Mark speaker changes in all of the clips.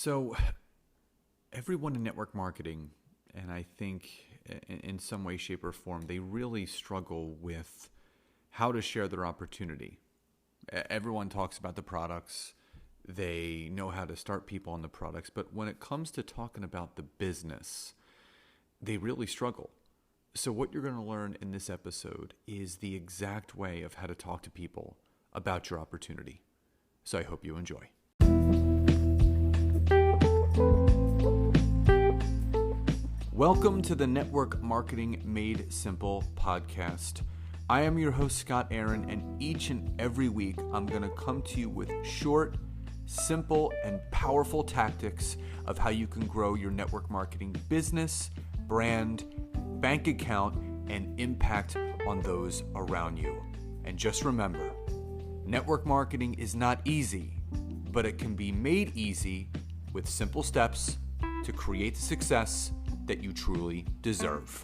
Speaker 1: So everyone in network marketing, and I think in some way, shape, or form, they really struggle with how to share their opportunity. Everyone talks about the products. They know how to start people on the products. But when it comes to talking about the business, they really struggle. So what you're going to learn in this episode is the exact way of how to talk to people about your opportunity. So I hope you enjoy. Welcome to the Network Marketing Made Simple podcast. I am your host, Scott Aaron, and each and every week I'm going to come to you with short, simple, and powerful tactics of how you can grow your network marketing business, brand, bank account, and impact on those around you. And just remember, network marketing is not easy, but it can be made easy with simple steps to create the success that you truly deserve.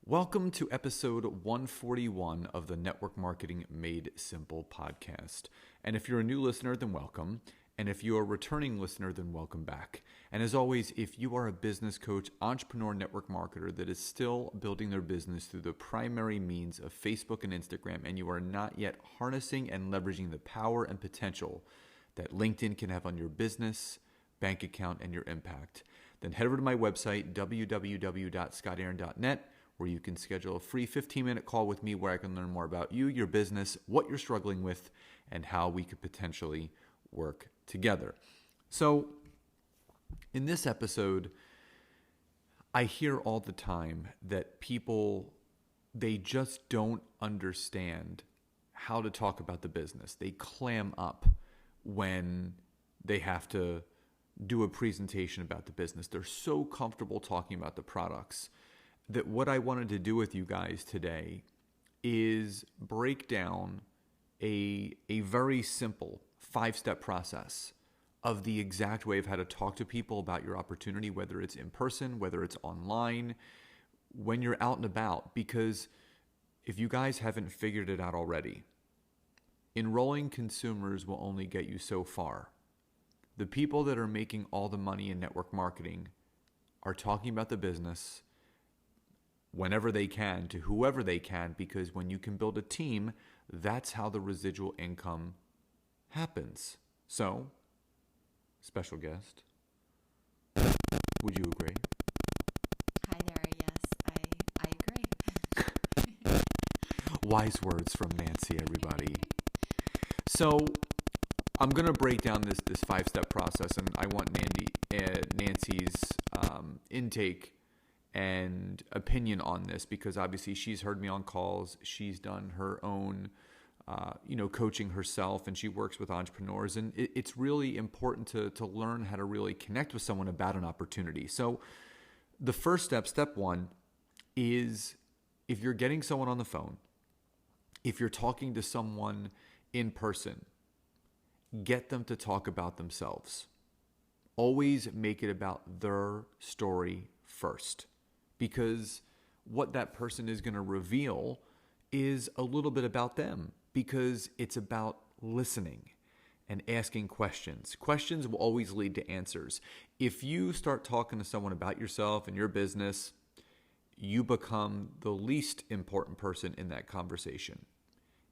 Speaker 1: Welcome to episode 141 of the Network Marketing Made Simple podcast. And if you're a new listener, then welcome. And if you're a returning listener, then welcome back. And as always, if you are a business coach, entrepreneur, network marketer that is still building their business through the primary means of Facebook and Instagram, and you are not yet harnessing and leveraging the power and potential that LinkedIn can have on your business, bank account, and your impact, then head over to my website, www.scottaaron.net, where you can schedule a free 15-minute call with me where I can learn more about you, your business, what you're struggling with, and how we could potentially work together. So in this episode, I hear all the time that people, they just don't understand how to talk about the business. They clam up when they have to do a presentation about the business. They're so comfortable talking about the products that what I wanted to do with you guys today is break down a very simple 5-step process of the exact way of how to talk to people about your opportunity, whether it's in person, whether it's online, when you're out and about. Because if you guys haven't figured it out already, enrolling consumers will only get you so far. The people that are making all the money in network marketing are talking about the business whenever they can to whoever they can, because when you can build a team, that's how the residual income happens. So, special guest, would you agree?
Speaker 2: Hi there. Yes, I agree.
Speaker 1: Wise words from Nancy, everybody. So I'm going to break down this 5-step process, and I want Nancy's intake and opinion on this, because obviously she's heard me on calls. She's done her own coaching herself, and she works with entrepreneurs, and it's really important to learn how to really connect with someone about an opportunity. So the first step 1, is if you're getting someone on the phone, if you're talking to someone in person, get them to talk about themselves. Always make it about their story first, because what that person is going to reveal is a little bit about them, because it's about listening and asking questions. Questions will always lead to answers. If you start talking to someone about yourself and your business, you become the least important person in that conversation.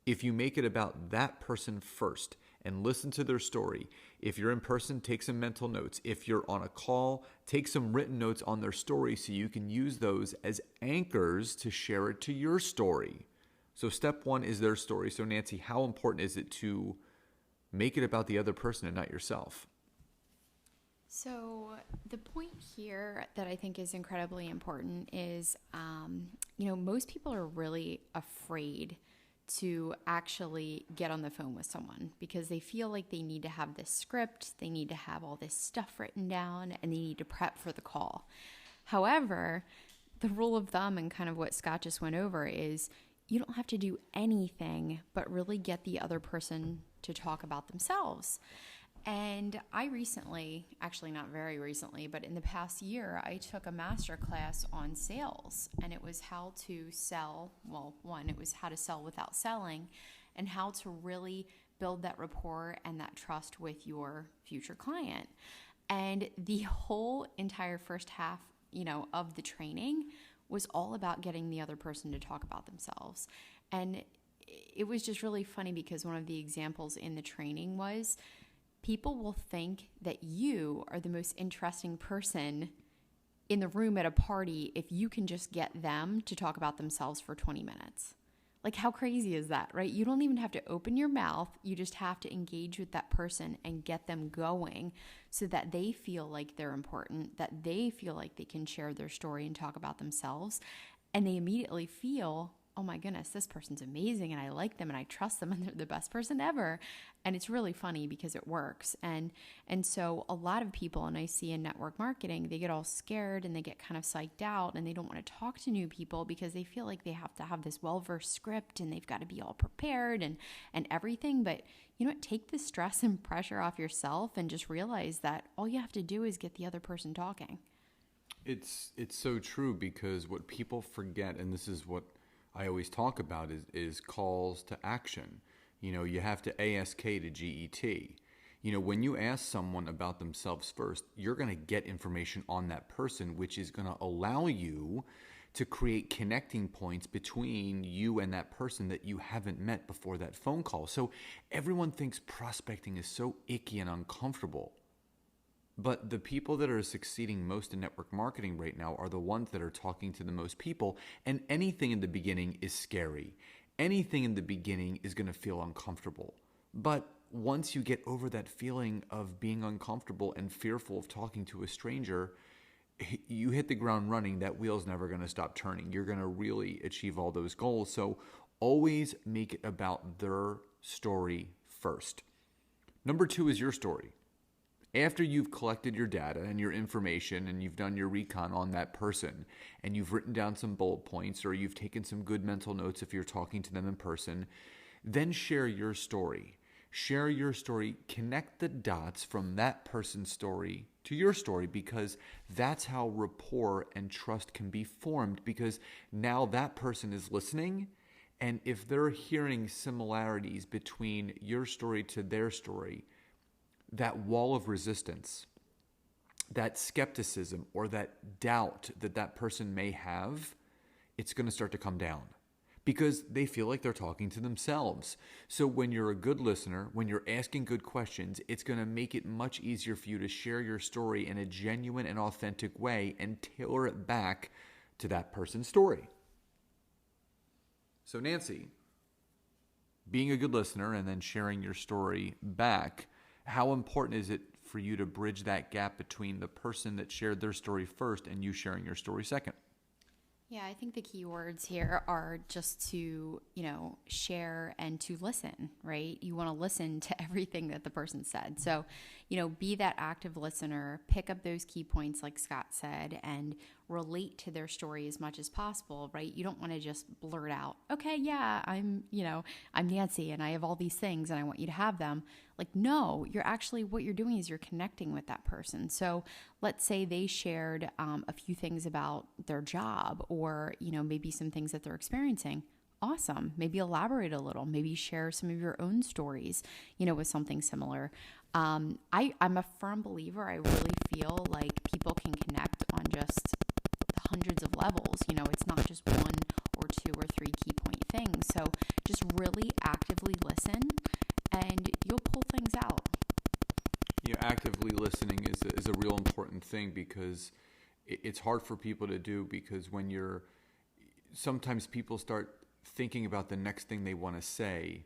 Speaker 1: If you make it about that person first and listen to their story, if you're in person, take some mental notes. If you're on a call, take some written notes on their story so you can use those as anchors to share it to your story. So step 1 is their story. So Nancy, how important is it to make it about the other person and not yourself?
Speaker 2: So the point here that I think is incredibly important is, most people are really afraid to actually get on the phone with someone because they feel like they need to have this script, they need to have all this stuff written down, and they need to prep for the call. However, the rule of thumb and kind of what Scott just went over is you don't have to do anything but really get the other person to talk about themselves. And I recently, actually not very recently, but in the past year, I took a master class on sales, and it was how to sell. Well, one, it was how to sell without selling, and how to really build that rapport and that trust with your future client. And the whole entire first half, of the training was all about getting the other person to talk about themselves. And it was just really funny because one of the examples in the training was people will think that you are the most interesting person in the room at a party if you can just get them to talk about themselves for 20 minutes. Like, how crazy is that, right? You don't even have to open your mouth. You just have to engage with that person and get them going so that they feel like they're important, that they feel like they can share their story and talk about themselves. And they immediately feel, oh my goodness, this person's amazing and I like them and I trust them and they're the best person ever. And it's really funny because it works. And so a lot of people, and I see in network marketing, they get all scared and they get kind of psyched out and they don't want to talk to new people because they feel like they have to have this well-versed script and they've got to be all prepared and everything. But you know what? Take the stress and pressure off yourself and just realize that all you have to do is get the other person talking.
Speaker 1: It's so true, because what people forget, and this is what I always talk about, is calls to action. You have to ASK to GET. When you ask someone about themselves first, you're going to get information on that person, which is going to allow you to create connecting points between you and that person that you haven't met before that phone call. So everyone thinks prospecting is so icky and uncomfortable. But the people that are succeeding most in network marketing right now are the ones that are talking to the most people. And anything in the beginning is scary. Anything in the beginning is going to feel uncomfortable. But once you get over that feeling of being uncomfortable and fearful of talking to a stranger, you hit the ground running. That wheel's never going to stop turning. You're going to really achieve all those goals. So always make it about their story first. Number 2 is your story. After you've collected your data and your information and you've done your recon on that person and you've written down some bullet points or you've taken some good mental notes if you're talking to them in person, then share your story. Share your story, connect the dots from that person's story to your story, because that's how rapport and trust can be formed, because now that person is listening, and if they're hearing similarities between your story to their story, that wall of resistance, that skepticism or that doubt that person may have, it's going to start to come down because they feel like they're talking to themselves. So when you're a good listener, when you're asking good questions, it's going to make it much easier for you to share your story in a genuine and authentic way and tailor it back to that person's story. So Nancy, being a good listener and then sharing your story back, how important is it for you to bridge that gap between the person that shared their story first and you sharing your story second?
Speaker 2: Yeah, I think the key words here are just to, share and to listen, right? You want to listen to everything that the person said. So, be that active listener, pick up those key points like Scott said, and relate to their story as much as possible, right? You don't want to just blurt out, okay, yeah, I'm Nancy and I have all these things and I want you to have them. Like, no, what you're doing is you're connecting with that person. So let's say they shared a few things about their job or, maybe some things that they're experiencing. Awesome. Maybe elaborate a little, maybe share some of your own stories, with something similar. I'm a firm believer. I really feel like people can connect on just hundreds of levels. It's not just 1 or 2 or 3 key point things. So just really actively listen and you'll pull things out.
Speaker 1: Actively listening is a real important thing, because it's hard for people to do, because sometimes people start thinking about the next thing they want to say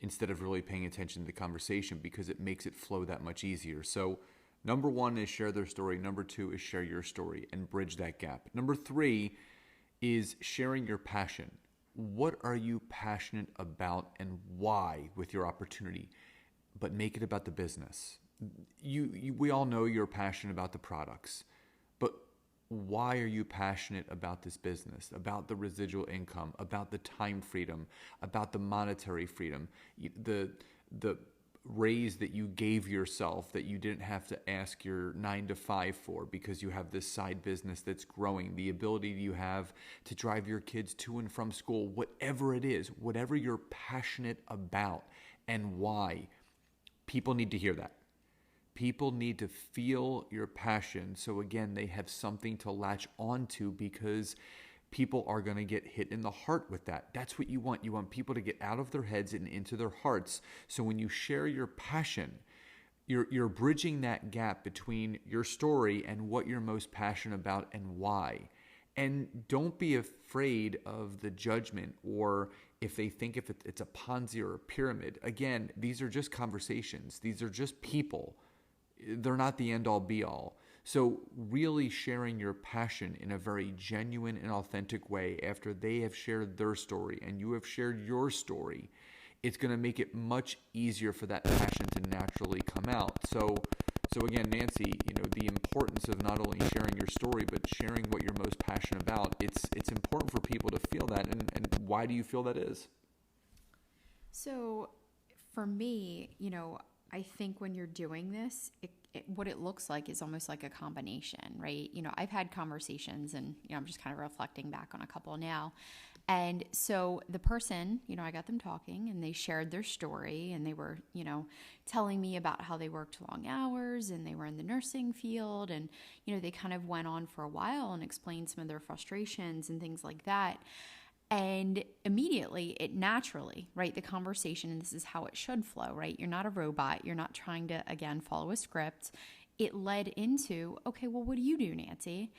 Speaker 1: instead of really paying attention to the conversation, because it makes it flow that much easier. So number 1 is share their story. Number 2 is share your story and bridge that gap. Number 3 is sharing your passion. What are you passionate about and why with your opportunity? But make it about the business. We all know you're passionate about the products, but why are you passionate about this business, about the residual income, about the time freedom, about the monetary freedom, the raise that you gave yourself that you didn't have to ask your 9-to-5 for because you have this side business that's growing, the ability you have to drive your kids to and from school, whatever it is, whatever you're passionate about, and why. People need to hear that. People need to feel your passion. So again, they have something to latch onto, because people are going to get hit in the heart with that. That's what you want. You want people to get out of their heads and into their hearts. So when you share your passion, you're bridging that gap between your story and what you're most passionate about and why. And don't be afraid of the judgment, or if they think if it's a Ponzi or a pyramid. Again, these are just conversations. These are just people. They're not the end all be all. So really sharing your passion in a very genuine and authentic way after they have shared their story and you have shared your story, it's going to make it much easier for that passion to naturally come out. So again, Nancy, the importance of not only sharing your story, but sharing what you're most passionate about, it's important for people to feel that. And why do you feel that is?
Speaker 2: So for me, I think when you're doing this, what it looks like is almost like a combination, right? I've had conversations and, I'm just kind of reflecting back on a couple now. And so the person, I got them talking and they shared their story and they were, telling me about how they worked long hours and they were in the nursing field. And, they kind of went on for a while and explained some of their frustrations and things like that. And immediately, it naturally, right, the conversation, and this is how it should flow, right? You're not a robot. You're not trying to, again, follow a script. It led into, okay, well, what do you do, Nancy?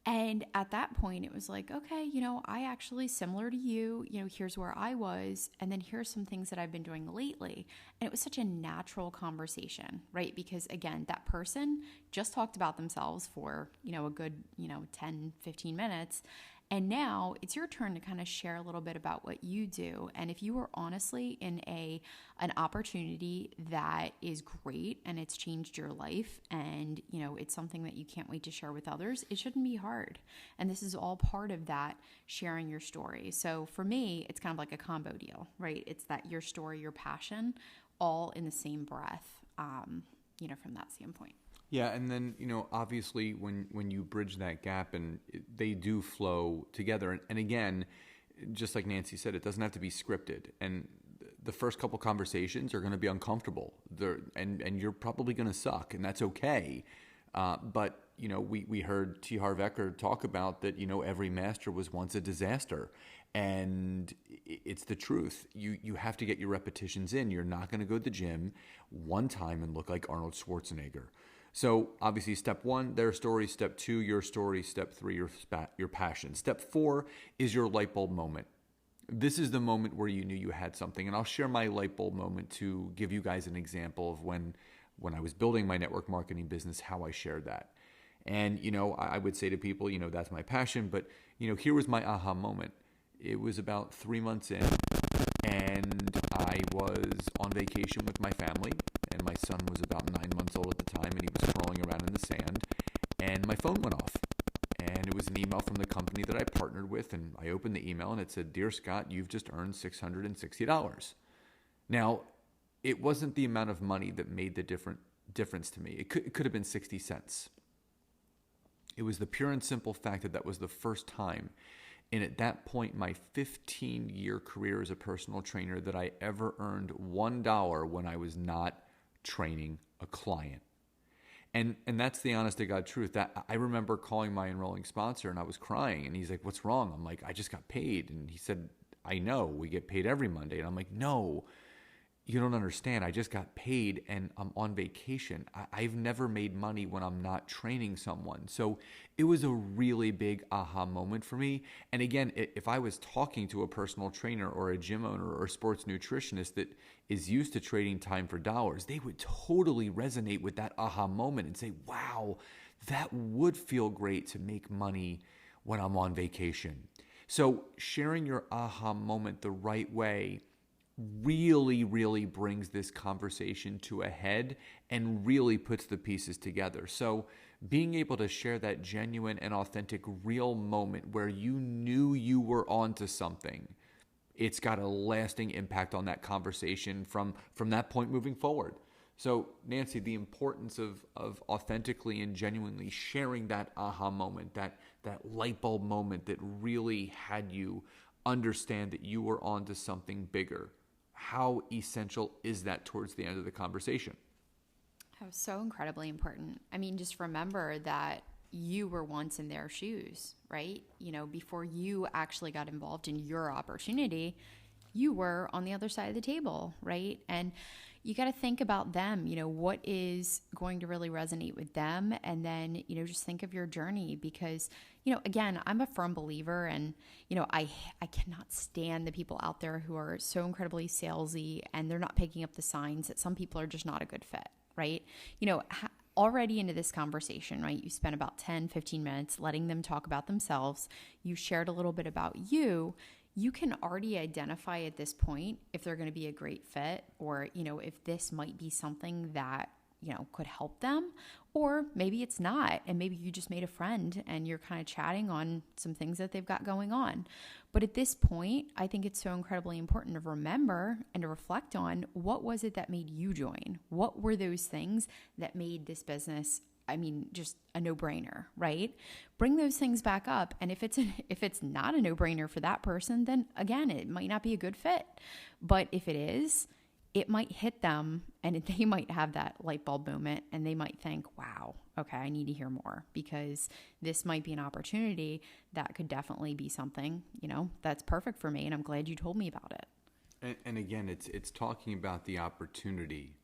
Speaker 2: And at that point, it was like, okay, I actually, similar to you, here's where I was. And then here's some things that I've been doing lately. And it was such a natural conversation, right? Because again, that person just talked about themselves for, a good, 10, 15 minutes. And now it's your turn to kind of share a little bit about what you do. And if you are honestly in an opportunity that is great and it's changed your life and, it's something that you can't wait to share with others, it shouldn't be hard. And this is all part of that, sharing your story. So for me, it's kind of like a combo deal, right? It's that your story, your passion, all in the same breath, from that standpoint.
Speaker 1: Yeah, and then, obviously when you bridge that gap and they do flow together. And again, just like Nancy said, it doesn't have to be scripted. And the first couple conversations are going to be uncomfortable. And you're probably going to suck, and that's okay. But, we heard T. Harv Eker talk about that, every master was once a disaster. And it's the truth. You have to get your repetitions in. You're not going to go to the gym one time and look like Arnold Schwarzenegger. So obviously step 1, their story. Step 2, your story. Step 3, your passion. Step 4 is your light bulb moment. This is the moment where you knew you had something. And I'll share my light bulb moment to give you guys an example of when I was building my network marketing business, how I shared that. And, I would say to people, that's my passion. But, here was my aha moment. It was about 3 months in, and I was on vacation with my family. And my son was about 9 months old at the time, and he was crawling around in the sand, and my phone went off. And it was an email from the company that I partnered with, and I opened the email, and it said, "Dear Scott, you've just earned $660. Now, it wasn't the amount of money that made the difference to me. It could have been 60 cents. It was the pure and simple fact that was the first time, and at that point, my 15-year career as a personal trainer, that I ever earned $1 when I was not training a client. And that's the honest to God truth. That I remember calling my enrolling sponsor and I was crying, and he's like, "What's wrong?" I'm like, "I just got paid." And he said, "I know, we get paid every Monday." And I'm like, "No, you don't understand. I just got paid and I'm on vacation. I've never made money when I'm not training someone." So it was a really big aha moment for me. And again, if I was talking to a personal trainer or a gym owner or a sports nutritionist that is used to trading time for dollars, they would totally resonate with that aha moment and say, "Wow, that would feel great to make money when I'm on vacation." So sharing your aha moment the right way really, really brings this conversation to a head and really puts the pieces together. So being able to share that genuine and authentic real moment where you knew you were onto something, it's got a lasting impact on that conversation from that point moving forward. So Nancy, the importance of authentically and genuinely sharing that aha moment, that light bulb moment that really had you understand that you were onto something bigger. how essential is that towards the end of the conversation?
Speaker 2: Oh, so incredibly important. I mean, just remember that you were once in their shoes, right? You know, before you actually got involved in your opportunity, you were on the other side of the table, right? And you got to think about them, you know, what is going to really resonate with them. And then, you know, just think of your journey because, you know, again, I'm a firm believer and, you know, I cannot stand the people out there who are so incredibly salesy and they're not picking up the signs that some people are just not a good fit, right? You know, already into this conversation, right? You spent about 10, 15 minutes letting them talk about themselves. You shared a little bit about you. You can already identify at this point if they're going to be a great fit or, you know, if this might be something that, you know, could help them or maybe it's not. And maybe you just made a friend and you're kind of chatting on some things that they've got going on. But at this point, I think it's so incredibly important to remember and to reflect on what was it that made you join? What were those things that made this business just a no-brainer, right? Bring those things back up. And if it's not a no-brainer for that person, then again, it might not be a good fit. But if it is, it might hit them and they might have that light bulb moment and they might think, wow, okay, I need to hear more because this might be an opportunity that could definitely be something, you know, that's perfect for me. And I'm glad you told me about it.
Speaker 1: And again, it's talking about the opportunity,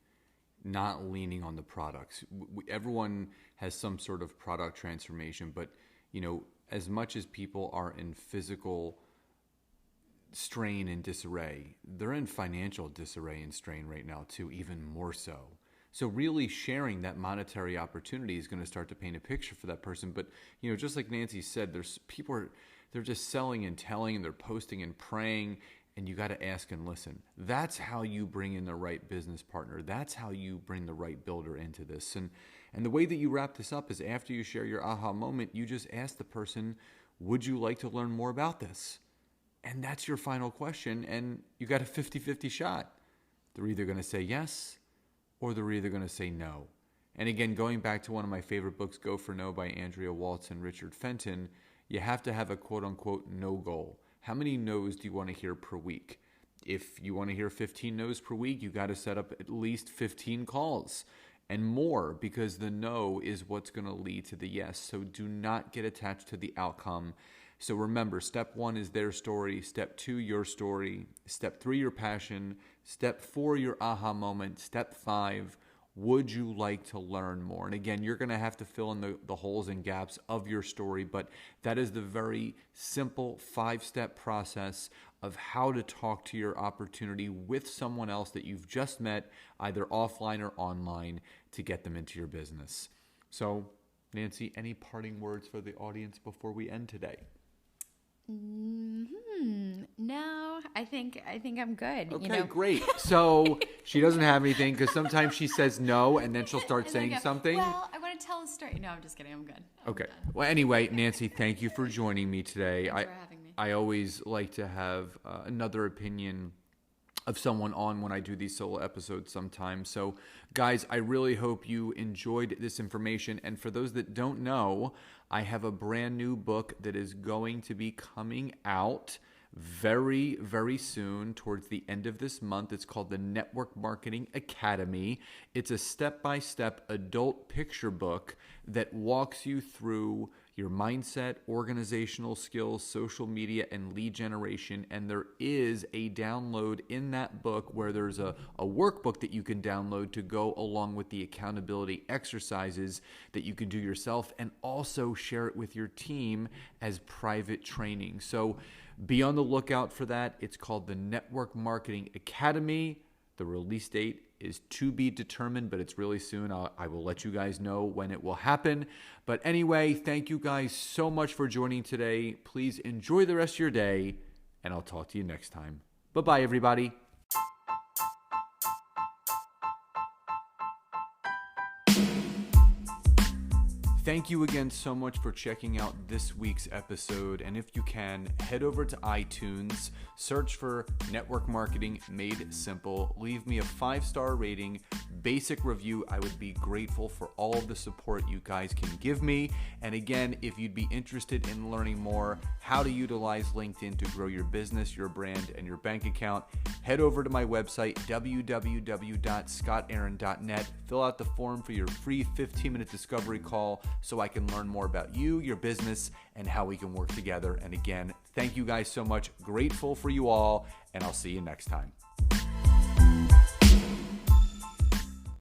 Speaker 1: not leaning on the products. Everyone has some sort of product transformation, but you know, as much as people are in physical strain and disarray, they're in financial disarray and strain right now too, even more so. So really sharing that monetary opportunity is going to start to paint a picture for that person. But you know, just like Nancy said, they're just selling and telling and they're posting and praying. And you got to ask and listen. That's how you bring in the right business partner. That's how you bring the right builder into this. And the way that you wrap this up is after you share your aha moment, you just ask the person, would you like to learn more about this? And that's your final question. And you got a 50-50 shot. They're either going to say yes or they're either going to say no. And again, going back to one of my favorite books, Go for No by Andrea Waltz and Richard Fenton, you have to have a quote unquote no goal. How many no's do you want to hear per week? If you want to hear 15 no's per week, you got to set up at least 15 calls and more because the no is what's going to lead to the yes. So do not get attached to the outcome. So remember, step 1 is their story. Step 2, your story. Step 3, your passion. Step 4, your aha moment. Step 5, would you like to learn more? And again, you're going to have to fill in the holes and gaps of your story, but that is the very simple 5-step process of how to talk to your opportunity with someone else that you've just met, either offline or online, to get them into your business. So, Nancy, any parting words for the audience before we end today?
Speaker 2: No, I think I'm good.
Speaker 1: Okay,
Speaker 2: you know?
Speaker 1: Great. So she doesn't have anything because sometimes she says no and then she'll start saying something.
Speaker 2: Well, I want to tell a story. No, I'm just kidding. I'm good.
Speaker 1: Okay. Well, anyway, Nancy, thank you for joining me today.
Speaker 2: Thanks for having me.
Speaker 1: I always like to have another opinion of someone on when I do these solo episodes sometimes. So guys, I really hope you enjoyed this information. And for those that don't know, I have a brand new book that is going to be coming out very, very soon towards the end of this month. It's called the Network Marketing Academy. It's a step-by-step adult picture book that walks you through your mindset, organizational skills, social media, and lead generation. And there is a download in that book where there's a workbook that you can download to go along with the accountability exercises that you can do yourself and also share it with your team as private training. So be on the lookout for that. It's called the Network Marketing Academy. The release date is to be determined, but it's really soon. I will let you guys know when it will happen. But anyway, thank you guys so much for joining today. Please enjoy the rest of your day, and I'll talk to you next time. Bye-bye, everybody. Thank you again so much for checking out this week's episode. And if you can, head over to iTunes, search for Network Marketing Made Simple, leave me a 5-star rating, basic review. I would be grateful for all of the support you guys can give me. And again, if you'd be interested in learning more how to utilize LinkedIn to grow your business, your brand, and your bank account, head over to my website, www.scottaaron.net. Fill out the form for your free 15-minute discovery call so I can learn more about you, your business, and how we can work together. And again, thank you guys so much. Grateful for you all, and I'll see you next time.